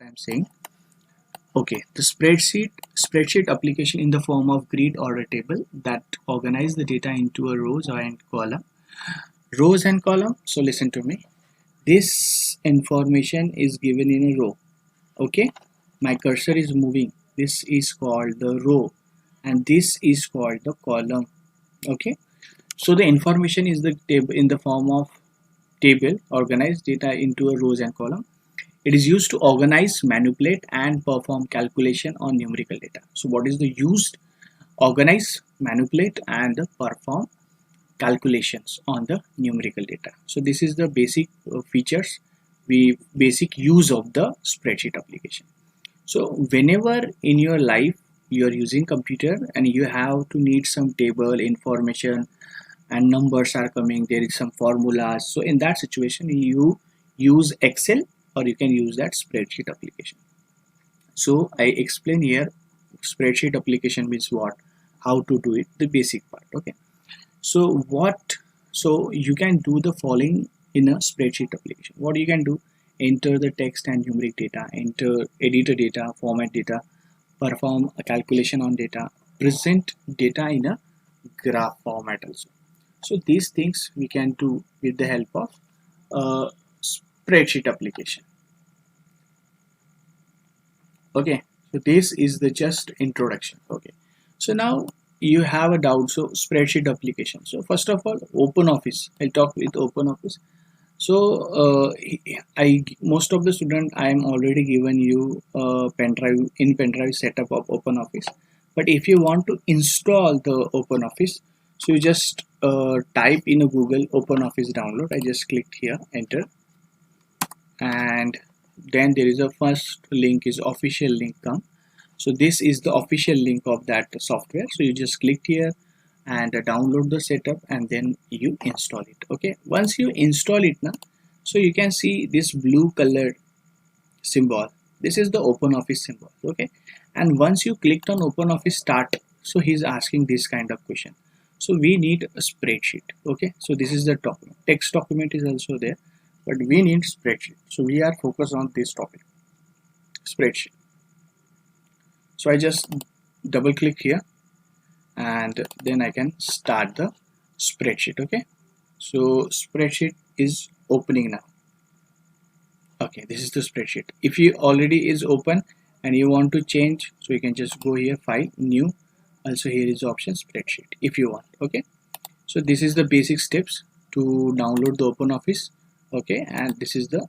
I'm saying. Okay, the spreadsheet application in the form of grid or a table that organize the data into a rows and column. So listen to me. This information is given in a row. Okay, my cursor is moving. This is called the row, and this is called the column. Okay, so the information is the table in the form of table, organize data into a rows and column. It is used to organize, manipulate, and perform calculation on numerical data. So what is the used? Organize, manipulate, and perform calculations on the numerical data. So this is the basic features, basic use of the spreadsheet application. So whenever in your life you are using computer and you have to need some table information and numbers are coming, there is some formulas, so in that situation you use Excel or you can use that spreadsheet application. So I explain here spreadsheet application means what, how to do it, the basic part. Okay, so you can do the following in a spreadsheet application. What you can do: enter the text and numeric data, edit the data, format data, perform a calculation on data, present data in a graph format also. So these things we can do with the help of spreadsheet application. Okay, so this is the just introduction. Okay, so now you have a doubt. So spreadsheet application. So first of all, OpenOffice. I'll talk with OpenOffice. So I most of the student I am already given you pen drive setup of OpenOffice. But if you want to install the OpenOffice, so you just type in a Google OpenOffice download. I just clicked here, enter, and then there is a first link is official link come. So this is the official link of that software. So you just click here and download the setup and then you install it. Okay, once you install it now, so you can see this blue colored symbol. This is the OpenOffice symbol. Okay, and once you clicked on OpenOffice start, so he's asking this kind of question. So we need a spreadsheet. Okay, so this is the document. Text document is also there, but we need spreadsheet. So we are focused on this topic, spreadsheet. So I just double click here and then I can start the spreadsheet. Okay, so spreadsheet is opening now. Okay, this is the spreadsheet. If you already is open and you want to change, so you can just go here, file, new. Also here is option spreadsheet if you want. Okay, so this is the basic steps to download the OpenOffice. Okay, and this is the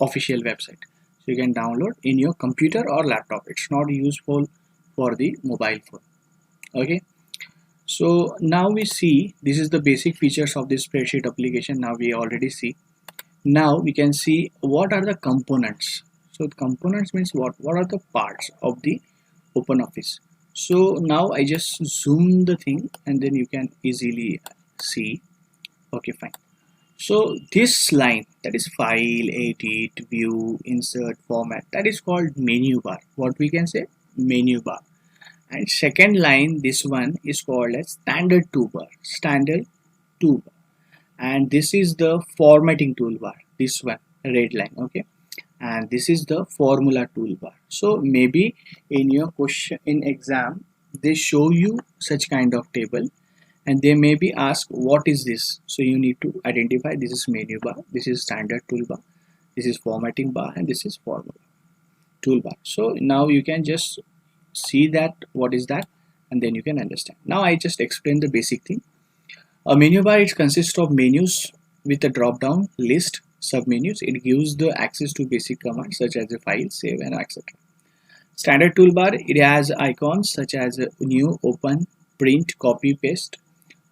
official website. So you can download in your computer or laptop. It's not useful for the mobile phone. Okay, so now we see this is the basic features of this spreadsheet application. Now we already see. Now we can see what are the components. So components means what are the parts of the OpenOffice. So now I just zoom the thing and then you can easily see. Okay, fine. So this line, that is file, edit, view, insert, format, that is called menu bar. What we can say, menu bar. And second line, this one is called as standard toolbar, and this is the formatting toolbar, this one, red line. Okay, and this is the formula toolbar. So maybe in your question in exam they show you such kind of table and they may be asked what is this. So you need to identify this is menu bar, this is standard toolbar, this is formatting bar, and this is formula toolbar. So now you can just see that what is that and then you can understand. Now I just explained the basic thing. A menu bar, it consists of menus with a drop down list, submenus. It gives the access to basic commands such as a file, save, and etc. Standard toolbar, it has icons such as new, open, print, copy, paste,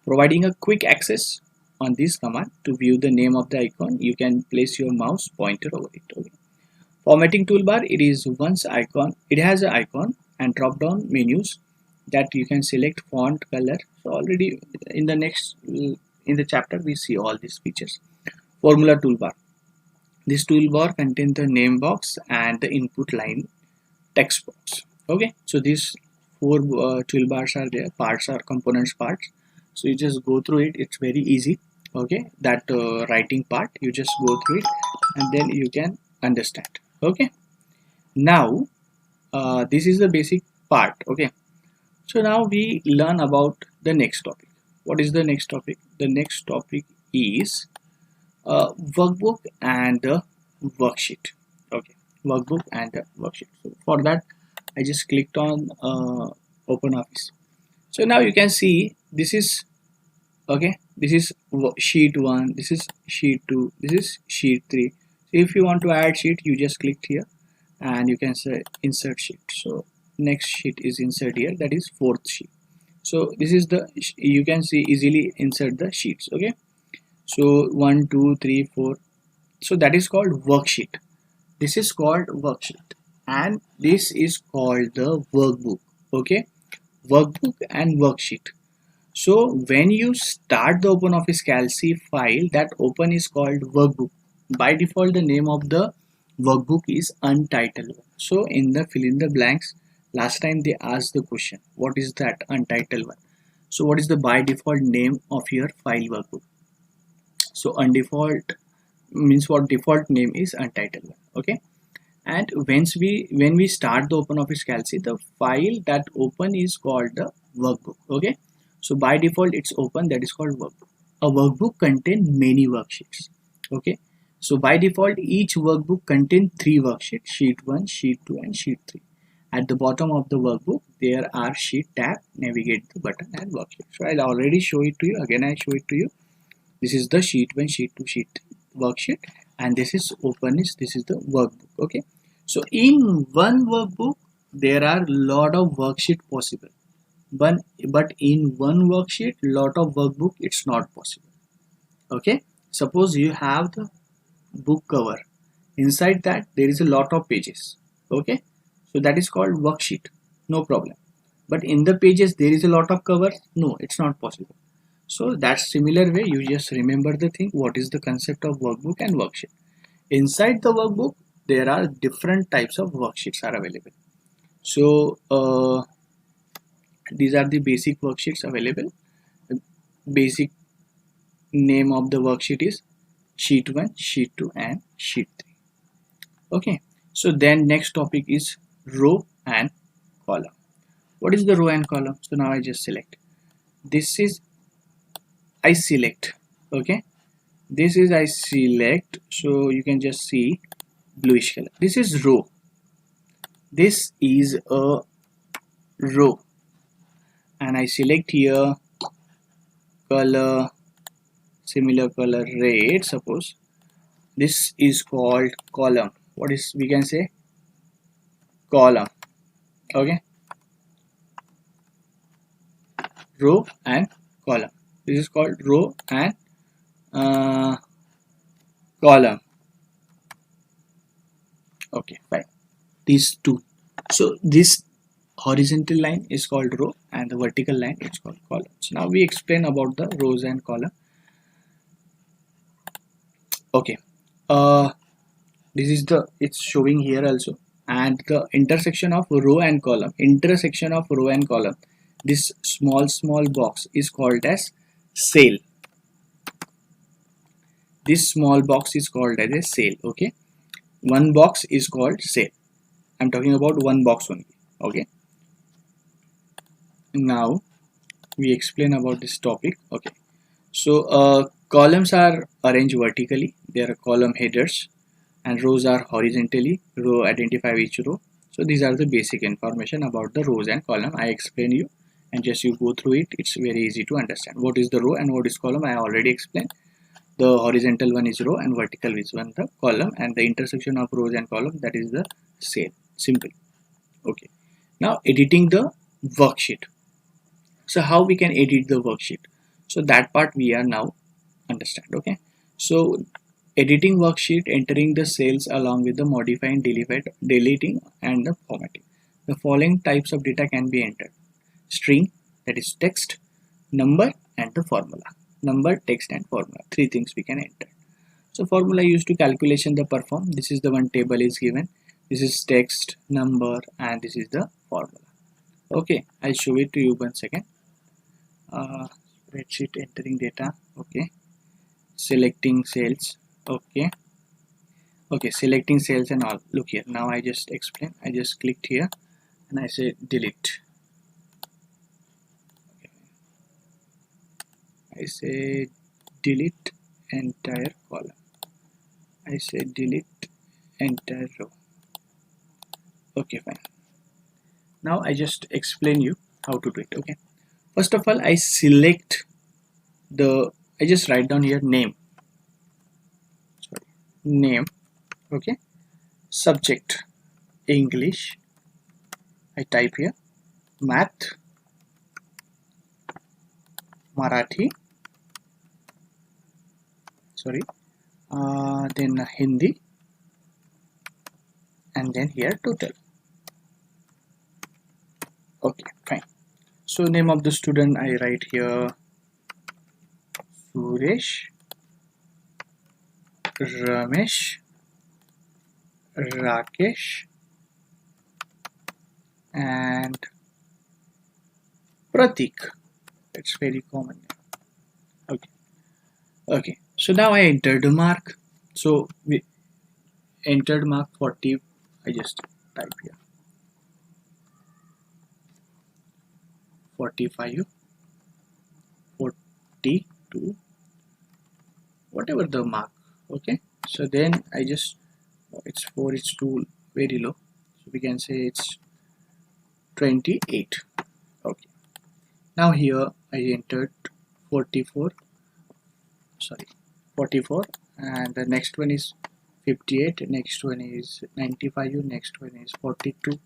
providing a quick access on this command. To view the name of the icon, you can place your mouse pointer over it. Okay. Formatting toolbar, it is once icon, it has an icon and drop down menus that you can select font, color. So already in the chapter we see all these features. Formula toolbar, this toolbar contains the name box and the input line text box. Okay, so these four toolbars are there, parts are components parts. So you just go through it, it's very easy. Okay, that writing part you just go through it and then you can understand. Okay, Now this is the basic part. Okay, so now we learn about the next topic. What is the next topic? The next topic is workbook and the worksheet. Okay, workbook and the worksheet. So for that I just clicked on open office. So now you can see this is, okay, this is sheet 1, this is sheet 2, this is sheet 3. So if you want to add sheet, you just click here and you can say insert sheet. So next sheet is insert here, that is fourth sheet. So this is the, you can see easily insert the sheets. Okay, so 1 2 3 4, so that is called worksheet. This is called worksheet and this is called the workbook. Okay, workbook and worksheet. So when you start the OpenOffice Calc file, that open is called workbook. By default, the name of the workbook is untitled. So in the fill in the blanks, last time they asked the question, what is that untitled one? So what is the by default name of your file workbook? So undefault means what, default name is untitled one. Okay. And when we start the OpenOffice Calc, the file that open is called the workbook. Okay, so by default it's open, that is called workbook. A workbook contains many worksheets. Okay, so by default each workbook contains 3 worksheets: sheet 1, sheet 2 and sheet 3. At the bottom of the workbook there are sheet tab, navigate the button and worksheet. So I'll already show it to you, again I show it to you. This is the sheet 1, sheet 2, sheet 3 worksheet, and this is open, is this is the workbook. Okay, so in one workbook there are lot of worksheet possible, but in one worksheet lot of workbook it's not possible. Okay, suppose you have the book cover, inside that there is a lot of pages. Okay, so that is called worksheet, no problem. But in the pages there is a lot of cover, no, it's not possible. So that's similar way, you just remember the thing, what is the concept of workbook and worksheet. Inside the workbook there are different types of worksheets are available. So these are the basic worksheets available. Basic name of the worksheet is sheet 1, sheet 2 and sheet 3. Okay, so then next topic is row and column. What is the row and column? So now I just select, this is I select. Okay, this is I select, so you can just see bluish color. This is row, this is a row, and I select here color, similar color red. Suppose this is called column. What is, we can say column. Okay, row and column, this is called row and column. Okay, fine, these two. So this horizontal line is called row and the vertical line is called column. So now we explain about the rows and column. Okay, this is the, it's showing here also, and the intersection of row and column, intersection of row and column, this small box is called as cell. This small box is called as a cell. Okay, one box is called cell. I'm talking about one box only. Okay, now we explain about this topic. Okay, so columns are arranged vertically, there are column headers, and rows are horizontally, row identify each row. So these are the basic information about the rows and column. I explain you, and just you go through it, it's very easy to understand. What is the row and what is column, I already explained. The horizontal one is row and vertical is one the column, and the intersection of rows and column, that is the same, simple. Okay, now editing the worksheet. So how we can edit the worksheet, so that part we are now understand. Okay, so editing worksheet, entering the cells along with the modifying, deleting and the formatting. The following types of data can be entered: string, that is text, number and the formula. Number, text and formula, 3 things we can enter. So formula used to calculation the perform, this is the one table is given, this is text, number and this is the formula. Okay, I'll show it to you one second. Spreadsheet, entering data. Okay, selecting cells. Okay, Okay, selecting cells and all. Look here, now I just explain. I just clicked here and I say delete. Okay. I say delete entire column. I say delete entire row. Okay, fine. Now I just explain you how to do it. Okay, first of all, I select I just write down here name. Sorry, name. Okay, subject English. I type here math, Marathi, sorry, then Hindi, and then here total. Okay, fine. So name of the student I write here Suresh, Ramesh, Rakesh, and Pratik. It's very common. Okay. Okay. So now I entered the mark. So we entered mark 40. I just type here 45, 42, whatever the mark. Okay. So then I just it's 4. It's too very low. So we can say it's 28. Okay. Now here I entered 44. Sorry, 44, and the next one is 58. Next one is 95. Next one is 42.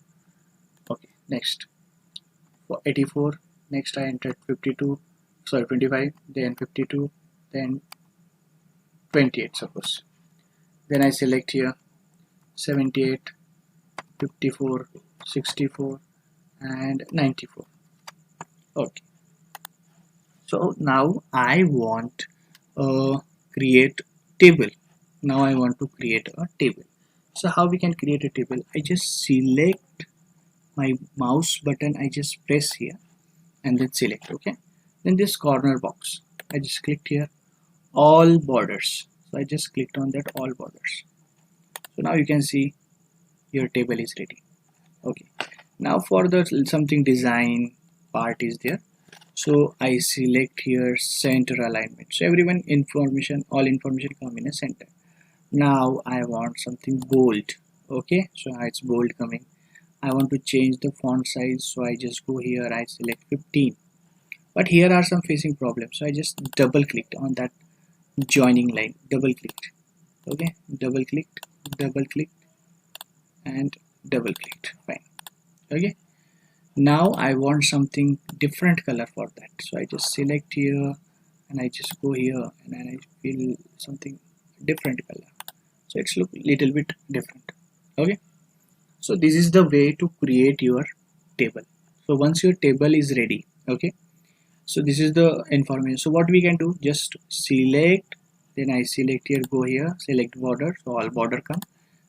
Okay. Next for 84. Next I entered 52. Sorry, 25. Then 52. Then 28. Suppose. Then I select here 78, 54, 64, and 94. Okay. So now I want create table. Now I want to create a table. So how we can create a table? I just select my mouse button. I just press here and then select. Okay. Then this corner box. I just clicked here. All borders. So I just clicked on that all borders. So now you can see your table is ready. Okay. Now for the something design part is there. So I select here center alignment. So everyone information, all information come in a center. Now I want something bold. Okay, so it's bold coming. I want to change the font size. So I just go here. I select 15. But here are some facing problems. So I just double clicked on that joining line. Double clicked. Okay, double clicked, and double clicked. Fine. Okay. Now I want something different color for that, so I just select here and I just go here and then I feel something different color, so it's look little bit different. Okay, so this is the way to create your table. So once your table is ready, okay, so this is the information. So what we can do, just select, then I select here, go here, select border, so all border come,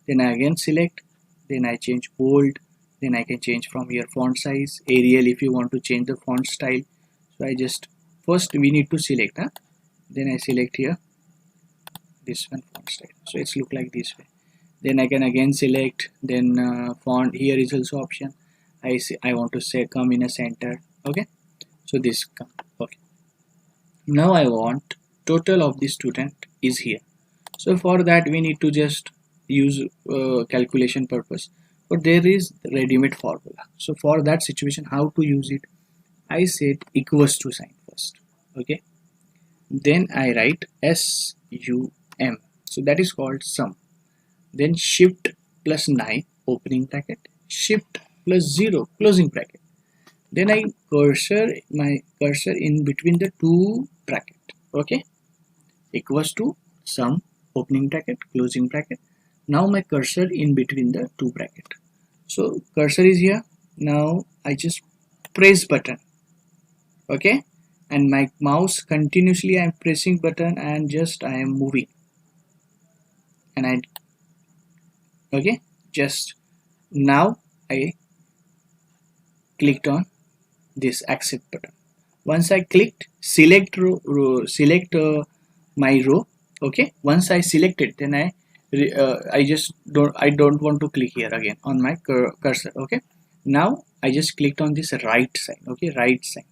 then I again select, then I change bold, then I can change from here font size, Arial if you want to change the font style. So I just first we need to select, then I select here this one font style, so it's look like this way. Then I can again select, then font, here is also option. I want to say come in a center. Okay, so this come. Okay, now I want total of the student is here. So for that we need to just use calculation purpose, but there is ready-made formula. So for that situation, how to use it? I set equals to sign first. Okay, then I write SUM, so that is called sum. Then shift plus 9 opening bracket, shift plus 0 closing bracket. Then I my cursor in between the two bracket. Okay, equals to sum opening bracket closing bracket. Now my cursor in between the two bracket. So cursor is here. Now I just press button. Okay, and my mouse continuously I am pressing button and just I am moving, and I okay, just now I clicked on this accept button. Once I clicked select select my row. Okay, once I select it, then I I don't want to click here again on my cursor. Okay, now I just clicked on this right sign. Okay, right sign,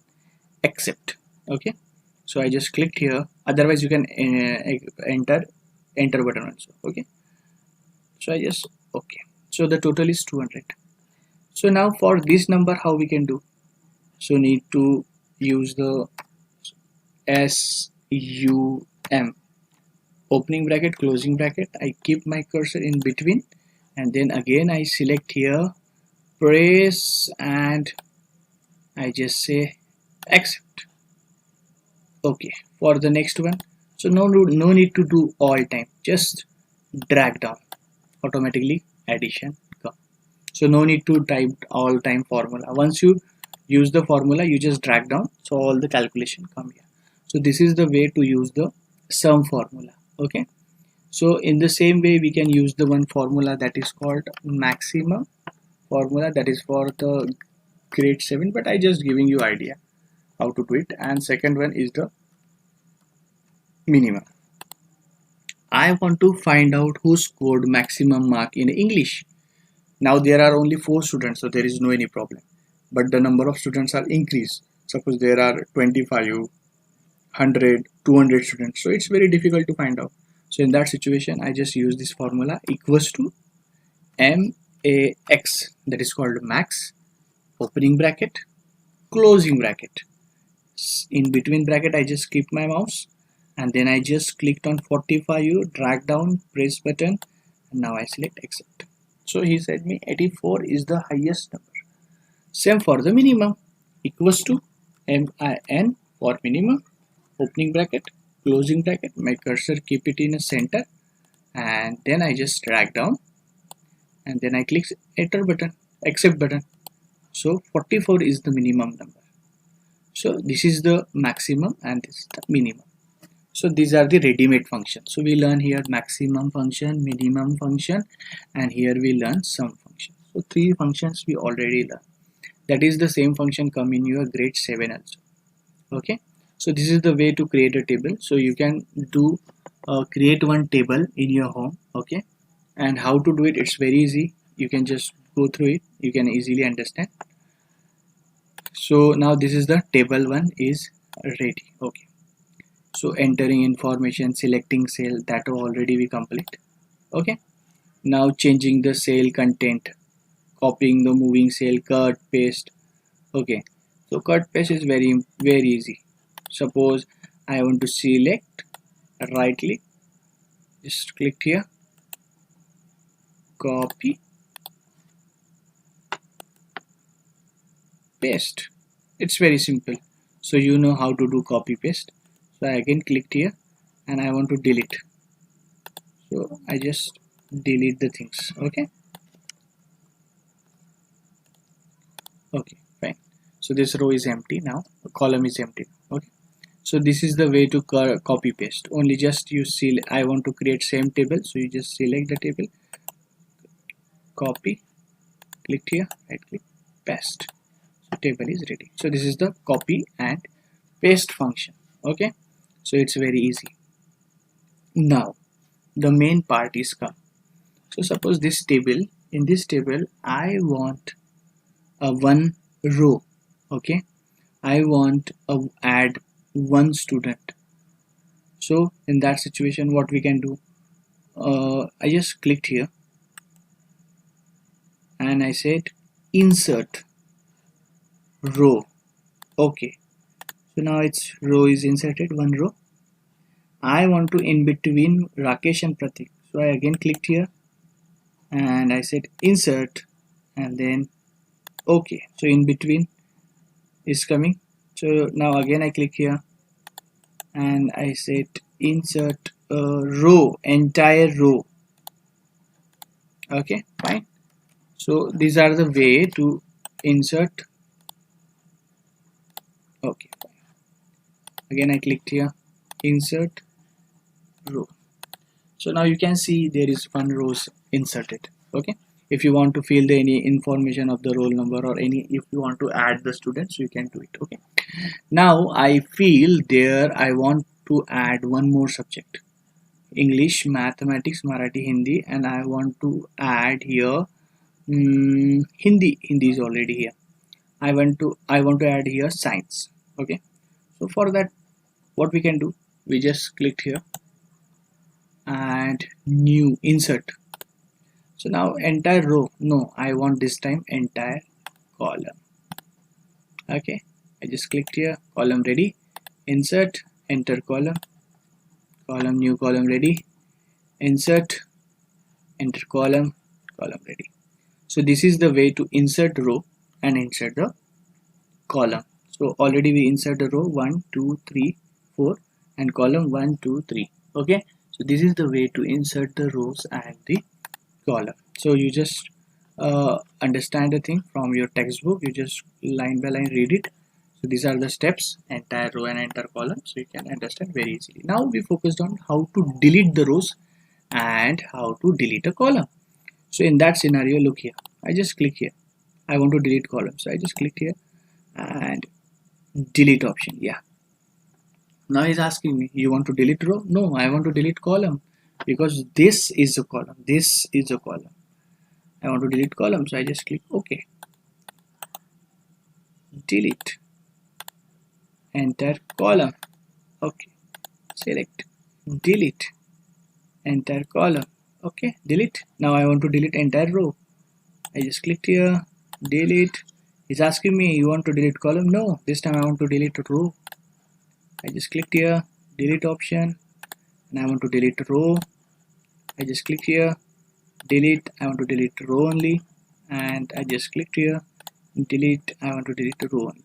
accept. Okay, so I just clicked here. Otherwise you can enter button also. Okay, so I just okay, so the total is 200. So now for this number, how we can do? So need to use the SUM, opening bracket, closing bracket. I keep my cursor in between, and then again I select here, press, and I just say accept. Okay, for the next one, so no need to do all time, just drag down, automatically addition come. So no need to type all time formula. Once you use the formula, you just drag down, so all the calculation come here. So this is the way to use the sum formula. Okay, so in the same way we can use the one formula that is called maximum formula, that is for the grade 7, but I just giving you idea how to do it. And second one is the minimum. I want to find out who scored maximum mark in English. Now there are only 4 students, so there is no any problem, but the number of students are increased. Suppose there are 25, 100, 200 students, so it's very difficult to find out. So in that situation I just use this formula, equals to max, that is called max, opening bracket, closing bracket. In between bracket I just keep my mouse, and then I just clicked on 45, drag down, press button, and now I select accept. So he said me 84 is the highest number. Same for the minimum, equals to min for minimum, opening bracket, closing bracket. My cursor keep it in a center, and then I just drag down, and then I click enter button, accept button. So 44 is the minimum number. So this is the maximum and this is the minimum. So these are the ready-made functions. So we learn here maximum function, minimum function, and here we learn sum function. So 3 functions we already learned. That is the same function come in your grade 7 also. Okay, so this is the way to create a table. So you can do create one table in your home. Okay, and how to do it, it's very easy. You can just go through it, you can easily understand. So now this is the table 1 is ready. Okay, so entering information, selecting cell, that already we complete. Okay, now changing the cell content, copying the moving cell, cut, paste. Okay, so cut paste is very easy. Suppose I want to select, right click, just click here, copy, paste. It's very simple. So you know how to do copy paste. So I again clicked here, and I want to delete. So I just delete the things. Okay, okay, fine. So this row is empty now, the column is empty. Okay, so this is the way to copy paste. Only just you see, I want to create same table, so you just select the table, copy, click here, right click, paste. So table is ready. So this is the copy and paste function. Okay, so it's very easy. Now the main part is come. So suppose this table, in this table I want a one row. Okay, I want to add one student. So in that situation what we can do, I just clicked here and I said insert row. Okay, so now its row is inserted, one row. I want to in between Rakesh and Pratik, so I again clicked here and I said insert, and then okay, so in between is coming. So now again I click here and I said insert row, entire row. Okay, fine. So these are the way to insert. Okay, fine. Again I clicked here, insert row. So now you can see there is one row inserted. Okay, if you want to fill the any information of the roll number, or any, if you want to add the students, you can do it. Okay, now I feel there I want to add one more subject. English, Mathematics, Marathi, Hindi, and I want to add here Hindi. Hindi is already here. I want to add here science. Okay. So for that, what we can do? We just click here and new insert. So now entire row. No, I want this time entire column. Okay. I just clicked here. Column ready. Insert. Enter column. Column new column ready. Insert. Enter column. Column ready. So this is the way to insert row and insert the column. So already we insert the row 1 2 3 4 and column 1 2 3. Okay, so this is the way to insert the rows and the column. So you just understand the thing from your textbook. You just line by line read it. So these are the steps, entire row and entire column, so you can understand very easily. Now we focused on how to delete the rows and how to delete a column. So in that scenario, look here, I just click here. I want to delete column, so I just click here and delete option. Yeah, now he's asking me, you want to delete row? No, I want to delete column, because this is a column, this is a column. I want to delete column, so I just click OK. Delete entire column. Okay, select delete entire column. Okay, delete. Now I want to delete entire row. I just clicked here, delete. He's asking me, you want to delete column? No, this time I want to delete row. I just clicked here, delete option, and I want to delete row. I just click here, delete. I want to delete row only, and I just clicked here, delete. I want to delete row only.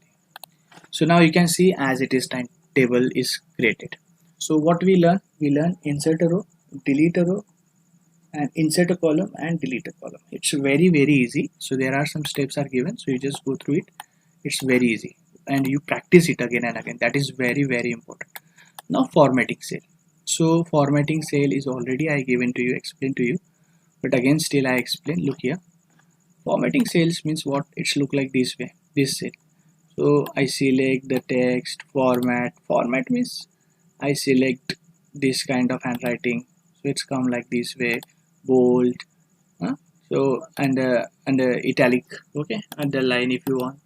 So now you can see as it is time table is created. So what we learn? We learn insert a row, delete a row, and insert a column and delete a column. It's very easy. So there are some steps are given, so you just go through it. It's very easy, and you practice it again and again. That is very important. Now formatting cell. So formatting cell is already I given to you, explained to you, but again still I explain. Look here, formatting cells means what? It's look like this way, this cell. So I select the text format means I select this kind of handwriting, so it's come like this way, bold, so and italic, okay, underline if you want.